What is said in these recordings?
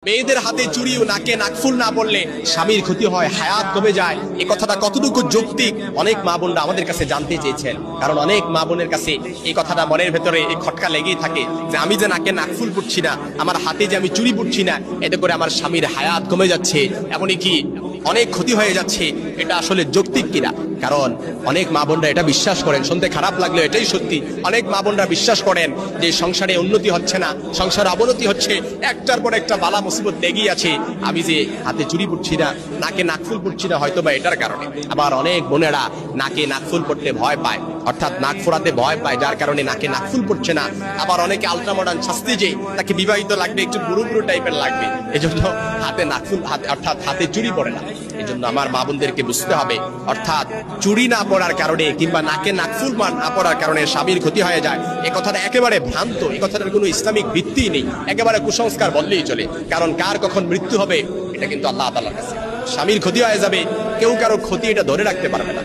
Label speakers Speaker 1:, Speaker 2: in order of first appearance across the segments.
Speaker 1: মেয়েদের হাতে চুড়ি ও নাকে নাকফুল না পড়লে স্বামীর ক্ষতি হয়, হায়াত কমে যায়। এই কথাটা কতটুকু যৌক্তিক অনেক মা বোনরা আমাদের কাছে জানতে চেয়েছেন। কারণ অনেক মা বোনের কাছে এই কথাটা মনের ভেতরে এই খটকা লেগেই থাকে যে আমি যে নাকে নাকফুল পড়ছি না, আমার হাতে যে আমি চুড়ি পড়ছি না, এতে করে আমার স্বামীর হায়াত কমে যাচ্ছে, এমনই কি অনেক ক্ষতি হয়ে যাচ্ছে। এটা আসলে যৌক্তিক কিনা? কারণ অনেক মা বোনরা এটা বিশ্বাস করেন, শুনতে খারাপ লাগলো এটাই সত্যি। অনেক মা বোনরা বিশ্বাস করেন যে সংসারে উন্নতি হচ্ছে না, সংসারে অবনতি হচ্ছে, একটার পর একটা বালা মুসিবত লেগেই আছে। আমি যে হাতে চুড়ি পড়ছি না, নাকে নাকফুল পড়ছি না, হয়তো বা এটার কারণে। আবার অনেক বোনেরা নাকে নাকফুল পড়তে ভয় পায়, অর্থাৎ নাক ফোড়াতে ভয় পায়, যার কারণে নাকে নাকফুল পড়ছে না। আবার অনেকে আলট্রা মডার্ন শাস্তি যে তাকে বিবাহিত লাগবে, একটু বুড়ো বুড়ো টাইপের লাগবে, এজন্য হাতে নাকফুল অর্থাৎ হাতে চুড়ি পড়ে না। এজন্য আমার মা বোনদেরকে বুঝতে হবে, অর্থাৎ চুড়ি না পড়ার কারণে কিংবা নাকে নাকফুল না পড়ার কারণে স্বামীর ক্ষতি হয়ে যায়, এ কথাটা একেবারে ভ্রান্ত। এই কথাটার কোনো ইসলামিক ভিত্তি নেই, একেবারে কুসংস্কার বললেই চলে। কারণ কার কখন মৃত্যু হবে এটা কিন্তু আল্লাহ তাআলার কাছে। স্বামীর ক্ষতি হয়ে যাবে, কেউ কারো ক্ষতি এটা ধরে রাখতে পারবে না।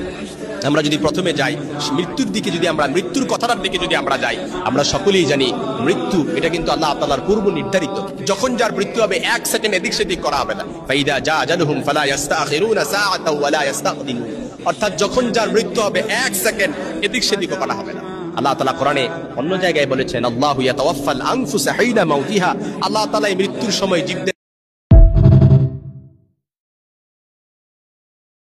Speaker 1: আমরা যদি প্রথমে যাই মৃত্যুর দিকে, যদি আমরা মৃত্যুর কথাটার দিকে যদি আমরা যাই, আমরা সকলেই জানি মৃত্যু এটা কিন্তু আল্লাহ তাআলার পূর্ব নির্ধারিত। যখন যার মৃত্যু হবে 1 সেকেন্ড এদিক সেদিক করা হবে না। ফাইদা জা আজালুহুম ফালা ইস্তাখিরুনা সাআতাও ওয়ালা ইস্তাকদিমুন, অর্থাৎ যখন যার মৃত্যু হবে 1 সেকেন্ড এদিক সেদিক করা হবে না। আল্লাহ তাআলা কোরআনে অন্য জায়গায় বলেছেন আল্লাহু ইয়াতাওয়াফাল আনফুসা হিনা মাউতিহা, আল্লাহ তাআলা মৃত্যুর সময় জীবদের